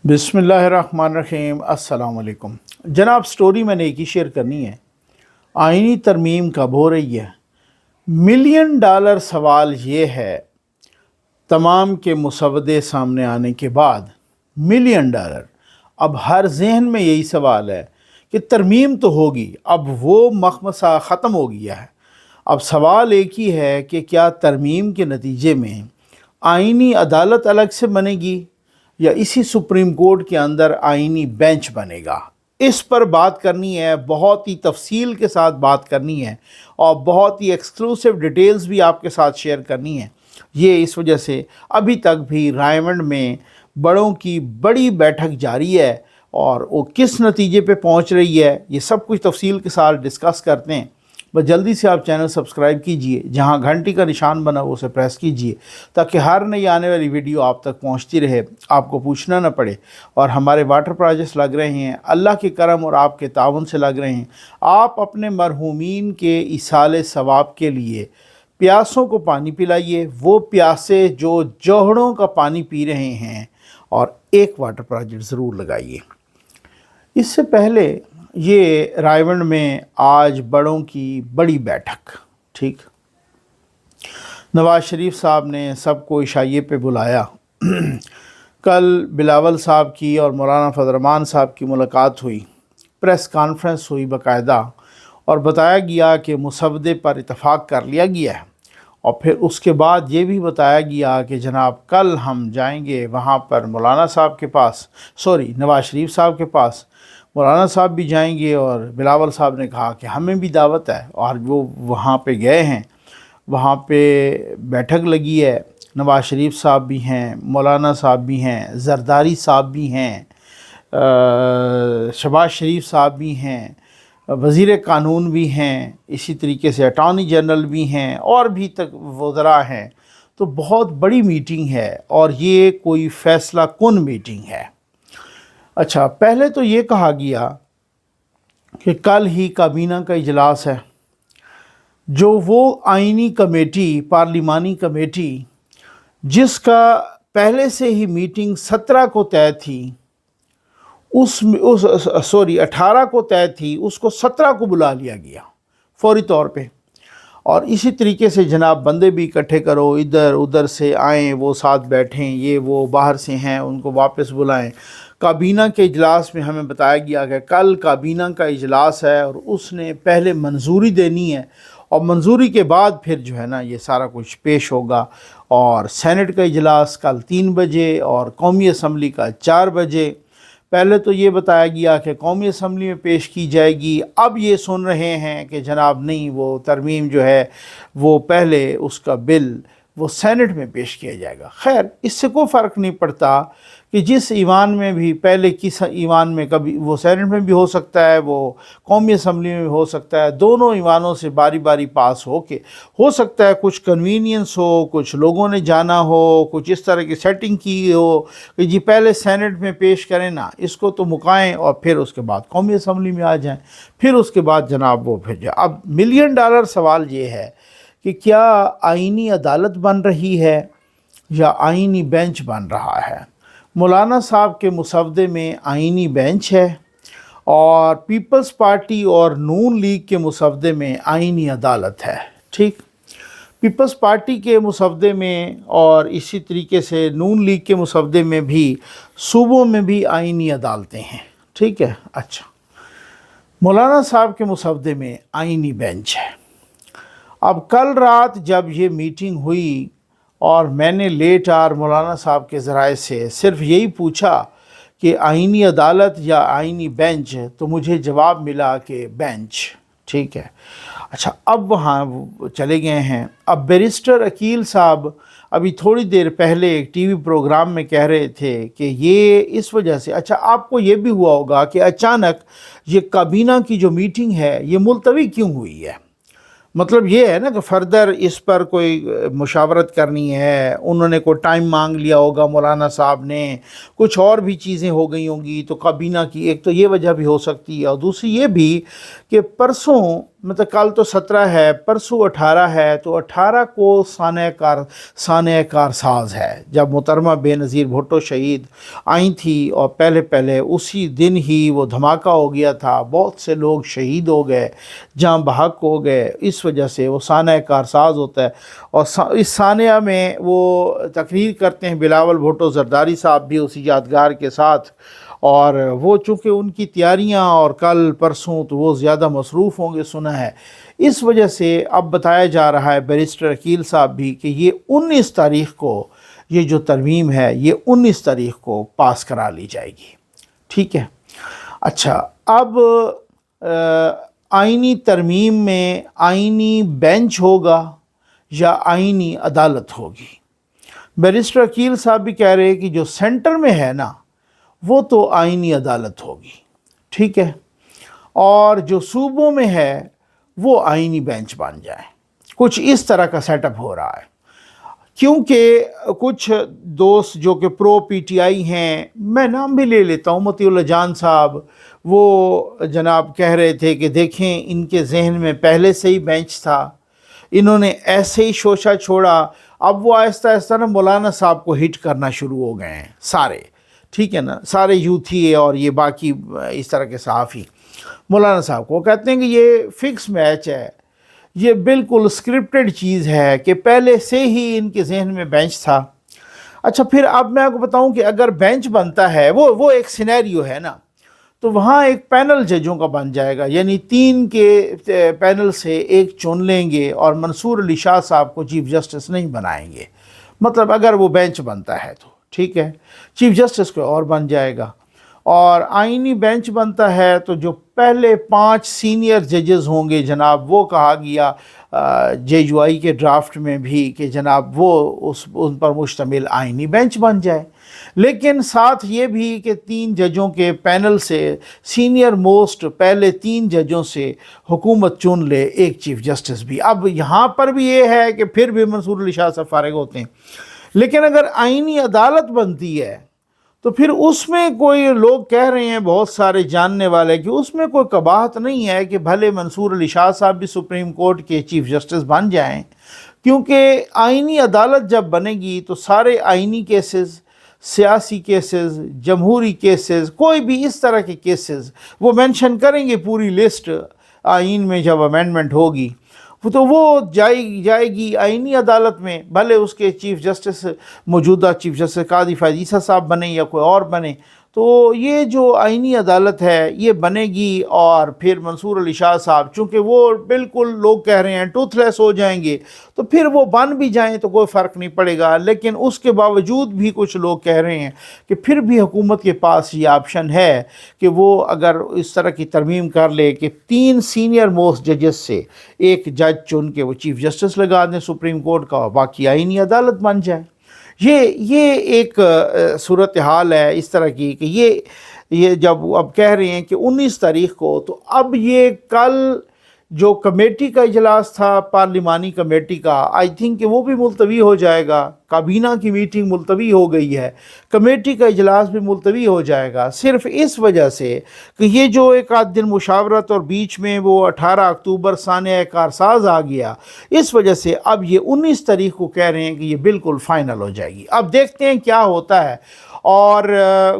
बिस्मिल्लाहिर्रहमानिर्रहीम। अस्सलाम वालेकुम जनाब। स्टोरी मैंने एक ही शेयर करनी है। आइनी तरमीम कब हो रही है? मिलियन डॉलर सवाल ये है, तमाम के मुसवदे सामने आने के बाद मिलियन डॉलर। अब हर जहन में यही सवाल है कि तरमीम तो होगी, अब वो मखमसा ख़त्म हो गया है। अब सवाल एक ही है कि क्या तरमीम के नतीजे में आइनी अदालत अलग से बनेगी या इसी सुप्रीम कोर्ट के अंदर आइनी बेंच बनेगा। इस पर बात करनी है, बहुत ही तफसील के साथ बात करनी है और बहुत ही एक्सक्लूसिव डिटेल्स भी आपके साथ शेयर करनी है। ये इस वजह से अभी तक भी रायमंड में बड़ों की बड़ी बैठक जारी है और वो किस नतीजे पे पहुंच रही है, ये सब कुछ तफसील के साथ डिस्कस करते हैं। बस जल्दी से आप चैनल सब्सक्राइब कीजिए, जहां घंटी का निशान बना उसे प्रेस कीजिए ताकि हर नई आने वाली वीडियो आप तक पहुंचती रहे, आपको पूछना ना पड़े। और हमारे वाटर प्रोजेक्ट्स लग रहे हैं, अल्लाह के करम और आपके ताउन से लग रहे हैं। आप अपने मरहूमीन के इसाले सवाब के लिए प्यासों को पानी पिलाइए, वो प्यासे जो जोहड़ों का पानी पी रहे हैं, और एक वाटर प्रोजेक्ट ज़रूर लगाइए। इससे पहले ये रायवंड में आज बड़ों की बड़ी बैठक, ठीक, नवाज शरीफ साहब ने सबको इशाइये पे बुलाया। कल बिलावल साहब की और मौलाना फजल साहब की मुलाकात हुई, प्रेस कॉन्फ्रेंस हुई बाकायदा, और बताया गया कि मुसवदे पर इतफ़ाक़ कर लिया गया है। और फिर उसके बाद ये भी बताया गया कि जनाब कल हम जाएंगे वहाँ पर मौलाना साहब के पास, नवाज शरीफ साहब के पास। मौलाना साहब भी जाएंगे और बिलावल साहब ने कहा कि हमें भी दावत है, और वो वहाँ पे गए हैं। वहाँ पे बैठक लगी है, नवाज शरीफ साहब भी हैं, मौलाना साहब भी हैं, जरदारी साहब भी हैं, शहबाज शरीफ साहब भी हैं, वज़ीर कानून भी हैं, इसी तरीके से अटॉर्नी जनरल भी हैं, और भी तक वज़रा हैं। तो बहुत बड़ी मीटिंग है और ये कोई फ़ैसला कुन मीटिंग है। अच्छा, पहले तो ये कहा गया कि कल ही काबीना का इजलास है, जो वो आइनी कमेटी, पार्लिमानी कमेटी, जिसका पहले से ही मीटिंग 17 को तय थी, 18 को तय थी, उसको 17 को बुला लिया गया फौरी तौर पे। और इसी तरीके से जनाब बंदे भी इकट्ठे करो, इधर उधर से आएँ, वो साथ बैठें, ये वो बाहर से हैं उनको वापस बुलाएं। काबीना के इजलास में हमें बताया गया कि कल काबीना का इजलास है और उसने पहले मंजूरी देनी है, और मंजूरी के बाद फिर जो है ना ये सारा कुछ पेश होगा। और सेनेट का इजलास कल 3 बजे और कौमी असम्बली का 4 बजे। पहले तो ये बताया गया कि कौमी असम्बली में पेश की जाएगी, अब ये सुन रहे हैं कि जनाब नहीं, वो तरमीम जो है वो पहले उसका बिल वो सेनेट में पेश किया जाएगा। खैर, इससे कोई फ़र्क नहीं पड़ता कि जिस ईवान में भी, पहले किस ईवान में, कभी वो सेनेट में भी हो सकता है, वो कौमी असम्बली में भी हो सकता है, दोनों ईवानों से बारी बारी पास हो सकता है कुछ कन्वीनियंस हो, कुछ लोगों ने जाना हो, कुछ इस तरह की सेटिंग की हो कि जी पहले सेनेट में पेश करें ना, इसको तो मुकाएं और फिर उसके बाद कौमी असम्बली में आ जाएं, फिर उसके बाद जनाब वो फिर जाए। अब मिलियन डॉलर सवाल ये है कि क्या आइनी अदालत बन रही है या आइनी बेंच बन रहा है। मौलाना साहब के मुसवदे में आइनी बेंच है और पीपल्स पार्टी और नून लीग के मुसवदे में आइनी अदालत है, ठीक। पीपल्स पार्टी के मुसवदे में और इसी तरीके से नून लीग के मुसवदे में भी सूबों में भी आइनी अदालतें हैं, ठीक है। अच्छा, मौलाना साहब के मुसवदे में आइनी बेंच है। अब कल रात जब ये मीटिंग हुई और मैंने लेट आर मौलाना साहब के ज़राए से सिर्फ यही पूछा कि आइनी अदालत या आइनी बेंच, तो मुझे जवाब मिला कि बेंच, ठीक है। अच्छा, अब वहाँ चले गए हैं। अब बैरिस्टर अकील साहब अभी थोड़ी देर पहले एक टीवी प्रोग्राम में कह रहे थे कि ये इस वजह से, अच्छा आपको ये भी हुआ होगा कि अचानक ये काबीना की जो मीटिंग है ये मुलतवी क्यों हुई है। मतलब ये है ना कि फर्दर इस पर कोई मुशावरत करनी है, उन्होंने कोई टाइम मांग लिया होगा मौलाना साहब ने, कुछ और भी चीज़ें हो गई होंगी, तो काबीना की एक तो ये वजह भी हो सकती है, और दूसरी ये भी कि परसों, मतलब कल तो 17 है, परसों 18 है, तो 18 को साने कारसाज है जब मोहतरमा बेनज़ीर भुट्टो शहीद आई थी, और पहले पहले उसी दिन ही वो धमाका हो गया था, बहुत से लोग शहीद हो गए, जाँ बहक हो गए, इस वजह से वो साना कारसाज होता है। और इस सानिया में वो तकरीर करते हैं बिलावल भुट्टो ज़रदारी साहब भी उसी यादगार के साथ, और वो चूँकि उनकी तैयारियां और कल परसों तो वो ज़्यादा मसरूफ़ होंगे सुना है, इस वजह से अब बताया जा रहा है बैरिस्टर अकील साहब भी कि ये 19 तारीख़ को ये जो तरमीम है ये 19 तारीख़ को पास करा ली जाएगी। ठीक है। अच्छा, अब आइनी तरमीम में आइनी बेंच होगा या आइनी अदालत होगी? बैरिस्टर अकील साहब भी कह रहे हैं कि जो सेंटर में है ना वो तो आइनी अदालत होगी, ठीक है, और जो सूबों में है वो आइनी बेंच बन जाए। कुछ इस तरह का सेटअप हो रहा है, क्योंकि कुछ दोस्त जो कि प्रो पीटीआई हैं, मैं नाम भी ले लेता हूँ, मतीउल्लाह जान साहब, वो जनाब कह रहे थे कि देखें इनके जहन में पहले से ही बेंच था, इन्होंने ऐसे ही शोशा छोड़ा, अब वो आहिस्ता आहिस्ता ना मौलाना साहब को हिट करना शुरू हो गए हैं सारे, ठीक है ना, सारे यूथी और ये बाकी इस तरह के सहाफ़ी मौलाना साहब को कहते हैं कि ये फ़िक्स मैच है, ये बिल्कुल स्क्रिप्टेड चीज़ है कि पहले से ही इनके जहन में बेंच था। अच्छा, फिर अब मैं आपको बताऊं कि अगर बेंच बनता है, वो एक सिनेरियो है ना, तो वहाँ एक पैनल जजों का बन जाएगा, यानी 3 के पैनल से एक चुन लेंगे और मंसूर अली शाह साहब को चीफ़ जस्टिस नहीं बनाएंगे। मतलब अगर वो बेंच बनता है तो ठीक है, चीफ़ जस्टिस को और बन जाएगा। और आइनी बेंच बनता है तो जो पहले 5 सीनियर जजेस होंगे जनाब, वो कहा गया JUI के ड्राफ्ट में भी कि जनाब वो उन पर मुश्तमिल आइनी बेंच बन जाए। लेकिन साथ ये भी कि 3 जजों के पैनल से सीनियर मोस्ट पहले 3 जजों से हुकूमत चुन ले एक चीफ़ जस्टिस भी। अब यहाँ पर भी ये है कि फिर भी मंसूर अली शाह साहब फारिग होते हैं। लेकिन अगर आइनी अदालत बनती है तो फिर उसमें कोई लोग कह रहे हैं, बहुत सारे जानने वाले, कि उसमें कोई कबाहत नहीं है कि भले मंसूर अली शाह साहब भी सुप्रीम कोर्ट के चीफ़ जस्टिस बन जाएं, क्योंकि आइनी अदालत जब बनेगी तो सारे आइनी केसेस, सियासी केसेस, जमहूरी केसेस, कोई भी इस तरह के केसेस वो मेंशन करेंगे, पूरी लिस्ट आइन में जब अमेंडमेंट होगी तो वो जाएगी आइनी अदालत में, भले उसके चीफ़ जस्टिस मौजूदा चीफ़ जस्टिस कादी फ़ैज़ ईसा साहब बने या कोई और बने। तो ये जो आइनी अदालत है ये बनेगी, और फिर मंसूर अली शाह साहब चूँकि वो बिल्कुल लोग कह रहे हैं टूथलेस हो जाएंगे, तो फिर वो बन भी जाएं तो कोई फ़र्क नहीं पड़ेगा। लेकिन उसके बावजूद भी कुछ लोग कह रहे हैं कि फिर भी हुकूमत के पास ये ऑप्शन है कि वो अगर इस तरह की तरमीम कर ले कि 3 सीनियर मोस्ट जजेस से एक जज चुन के वो चीफ़ जस्टिस लगा दें सुप्रीम कोर्ट का, बाकी आइनी अदालत बन जाए। ये एक सूरत हाल है इस तरह की कि ये जब अब कह रहे हैं कि 19 तारीख़ को, तो अब ये कल जो कमेटी का इजलास था पार्लिमानी कमेटी का, आई थिंक कि वो भी मुलतवी हो जाएगा। काबीना की मीटिंग मुलतवी हो गई है, कमेटी का इजलास भी मुलतवी हो जाएगा, सिर्फ इस वजह से कि ये जो एक आध दिन मुशावरत और बीच में वो 18 अक्टूबर साने कारसाज आ गया, इस वजह से अब ये 19 तारीख़ को कह रहे हैं कि ये बिल्कुल फ़ाइनल हो जाएगी। अब देखते हैं क्या होता है। और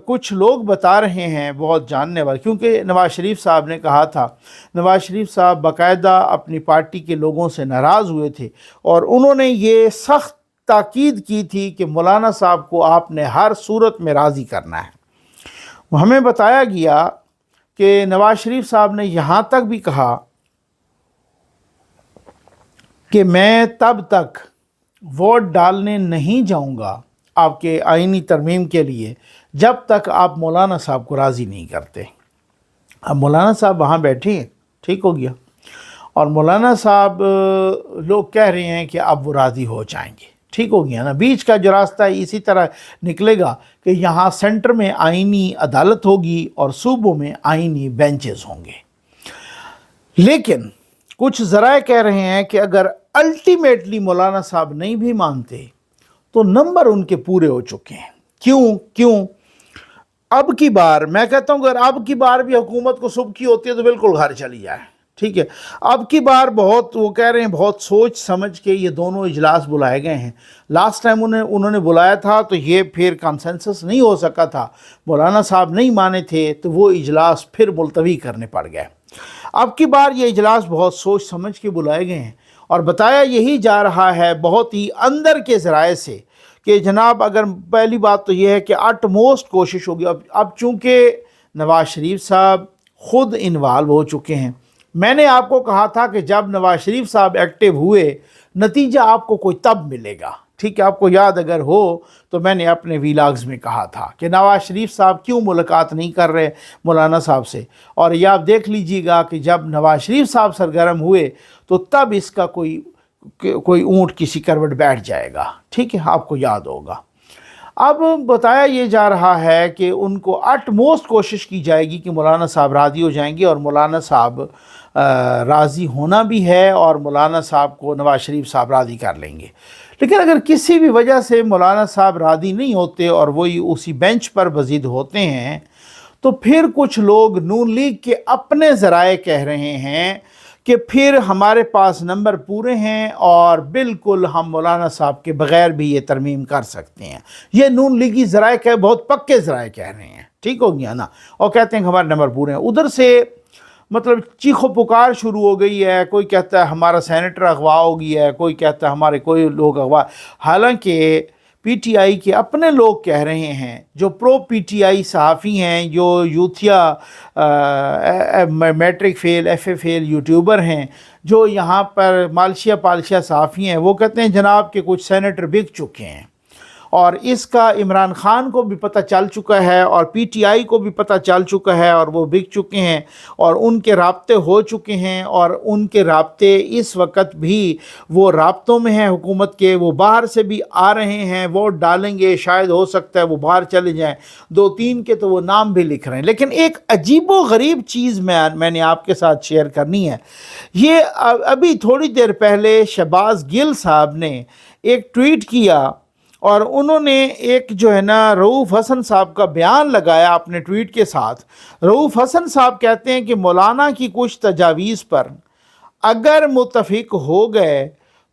कुछ लोग बता रहे हैं, बहुत जानने वाले, क्योंकि नवाज़ शरीफ साहब ने कहा था, नवाज़ शरीफ साहब बाकायदा अपनी पार्टी के लोगों से नाराज़ हुए थे और उन्होंने ये सख्त ताकीद की थी कि मौलाना साहब को आपने हर सूरत में राज़ी करना है। हमें बताया गया कि नवाज़ शरीफ साहब ने यहाँ तक भी कहा कि मैं तब तक वोट डालने नहीं जाऊँगा आपके आइनी तरमीम के लिए जब तक आप मौलाना साहब को राज़ी नहीं करते। अब मौलाना साहब वहाँ बैठे हैं, ठीक हो गया, और मौलाना साहब लोग कह रहे हैं कि अब वो राज़ी हो जाएंगे, ठीक हो गया ना। बीच का जो रास्ता है इसी तरह निकलेगा कि यहाँ सेंटर में आइनी अदालत होगी और सूबों में आइनी बेंचेस होंगे। लेकिन कुछ ज़राए कह रहे हैं कि अगर अल्टीमेटली मौलाना साहब नहीं भी मानते तो नंबर उनके पूरे हो चुके हैं। क्यों? अब की बार मैं कहता हूँ अगर अब की बार भी हुकूमत को सुबकी होती है तो बिल्कुल घर चली जाए, ठीक है। अब की बार बहुत वो कह रहे हैं बहुत सोच समझ के ये दोनों इजलास बुलाए गए हैं। लास्ट टाइम उन्होंने बुलाया था तो ये फिर कंसेंसस नहीं हो सका था, मौलाना साहब नहीं माने थे तो वो इजलास फिर मुलतवी करने पड़ गए। अब की बार ये इजलास बहुत सोच समझ के बुलाए गए हैं और बताया यही जा रहा है बहुत ही अंदर के ज़राए से कि जनाब अगर पहली बात तो ये है कि अटमोस्ट कोशिश होगी। अब चूँकि नवाज़ शरीफ साहब ख़ुद इन्वॉल्व हो चुके हैं, मैंने आपको कहा था कि जब नवाज़ शरीफ साहब एक्टिव हुए नतीजा आपको कोई तब मिलेगा, ठीक है। आपको याद अगर हो तो मैंने अपने वीलॉग्स में कहा था कि नवाज़ शरीफ साहब क्यों मुलाकात नहीं कर रहे मौलाना साहब से, और ये आप देख लीजिएगा कि जब नवाज़ शरीफ साहब सरगर्म हुए तो तब इसका कोई ऊँट किसी करवट बैठ जाएगा, ठीक है, आपको याद होगा। अब बताया ये जा रहा है कि उनको अटमोस्ट कोशिश की जाएगी कि मौलाना साहब राज़ी हो जाएंगे और मौलाना साहब राज़ी होना भी है और मौलाना साहब को नवाज़ शरीफ साहब राज़ी कर लेंगे। लेकिन अगर किसी भी वजह से मौलाना साहब राज़ी नहीं होते और वही उसी बेंच पर वज़ीद होते हैं तो फिर कुछ लोग नून लीग के अपने ज़राए कह रहे हैं कि फिर हमारे पास नंबर पूरे हैं और बिल्कुल हम मौलाना साहब के बग़ैर भी ये तरमीम कर सकते हैं। ये नून लीगी ज़राए कह बहुत पक्के ज़राए कह रहे हैं, ठीक हो गया ना, और कहते हैं कि हमारे नंबर पूरे हैं। उधर से मतलब चीखो पुकार शुरू हो गई है, कोई कहता है हमारा सेनेटर अगवा हो गया है, कोई कहता है हमारे कोई लोग अगवा। हालांकि पीटीआई के अपने लोग कह रहे हैं, जो प्रो पीटीआई सहाफ़ी हैं, जो यूथिया matric fail FA fail youtuber हैं, जो यहाँ पर मालशिया पालशिया सहाफ़ी हैं, वो कहते हैं जनाब के कुछ सेनेटर बिक चुके हैं और इसका इमरान खान को भी पता चल चुका है और पीटीआई को भी पता चल चुका है और वो बिक चुके हैं और उनके राब्ते हो चुके हैं और उनके राब्ते इस वक्त भी वो राब्तों में हैं हुकूमत के, वो बाहर से भी आ रहे हैं, वोट डालेंगे, शायद हो सकता है वो बाहर चले जाएं, 2-3 के तो वो नाम भी लिख रहे हैं। लेकिन एक अजीबो गरीब चीज़ मैंने आपके साथ शेयर करनी है। ये अभी थोड़ी देर पहले शहबाज गिल साहब ने एक ट्वीट किया और उन्होंने एक जो है ना रऊफ़ हसन साहब का बयान लगाया अपने ट्वीट के साथ। रऊफ़ हसन साहब कहते हैं कि मौलाना की कुछ तजावीज़ पर अगर मुत्तफ़िक हो गए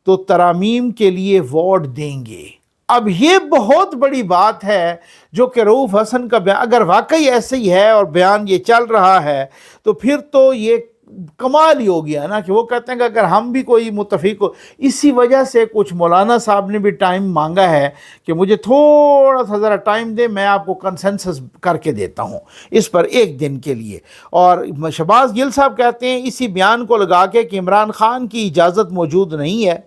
तो तरामीम के लिए वोट देंगे। अब ये बहुत बड़ी बात है जो कि रऊफ़ हसन का बयान अगर वाकई ऐसे ही है और बयान ये चल रहा है तो फिर तो ये कमाल ही हो गया ना कि वो कहते हैं कि अगर हम भी कोई मुत्तफ़िक हो। इसी वजह से कुछ मौलाना साहब ने भी टाइम मांगा है कि मुझे थोड़ा सा ज़रा टाइम दे, मैं आपको कंसेंसस करके देता हूँ इस पर 1 दिन के लिए। और शहबाज गिल साहब कहते हैं इसी बयान को लगा के कि इमरान खान की इजाज़त मौजूद नहीं है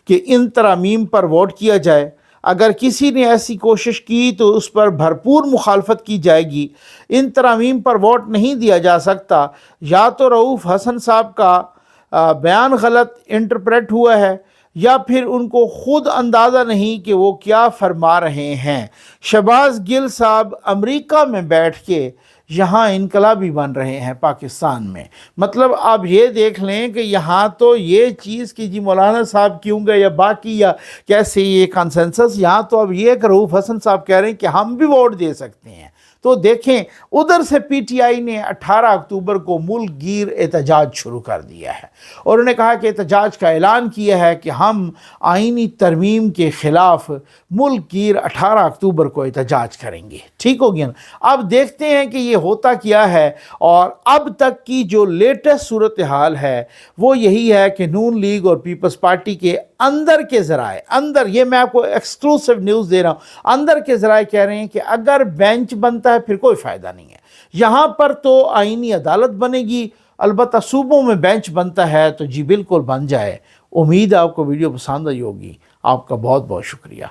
कि इन तरामीम पर वोट किया जाए। अगर किसी ने ऐसी कोशिश की तो उस पर भरपूर मुखालफत की जाएगी। इन तरामीम पर वोट नहीं दिया जा सकता। या तो रऊफ़ हसन साहब का बयान गलत इंटरप्रेट हुआ है या फिर उनको ख़ुद अंदाज़ा नहीं कि वो क्या फरमा रहे हैं। शहबाज गिल साहब अमेरिका में बैठ के यहाँ इनकलाबी बन रहे हैं पाकिस्तान में। मतलब आप ये देख लें कि यहाँ तो ये चीज़ कि जी मौलाना साहब क्यों गए या बाकी या कैसे ये कंसेंसस, यहाँ तो अब ये कि रऊफ़ हसन साहब कह रहे हैं कि हम भी वोट दे सकते हैं। तो देखें उधर से पीटीआई ने 18 अक्टूबर को मुल्क गिर एहतजाज शुरू कर दिया है और उन्होंने कहा कि एहतजाज का ऐलान किया है कि हम आइनी तरमीम के ख़िलाफ़ मुल्क गिर 18 अक्टूबर को एहतजाज करेंगे। ठीक हो गया ना। अब देखते हैं कि ये होता क्या है और अब तक की जो लेटेस्ट सूरत हाल है वो यही है कि नून लीग और पीपल्स पार्टी के अंदर के ज़राए, अंदर ये मैं आपको एक्सक्लूसिव न्यूज़ दे रहा हूँ, अंदर के ज़राए कह रहे हैं कि अगर बेंच बनता है फिर कोई फ़ायदा नहीं है। यहाँ पर तो आईनी अदालत बनेगी, अलबत्ता सूबों में बेंच बनता है तो जी बिल्कुल बन जाए। उम्मीद है आपको वीडियो पसंद आई होगी। आपका बहुत बहुत शुक्रिया।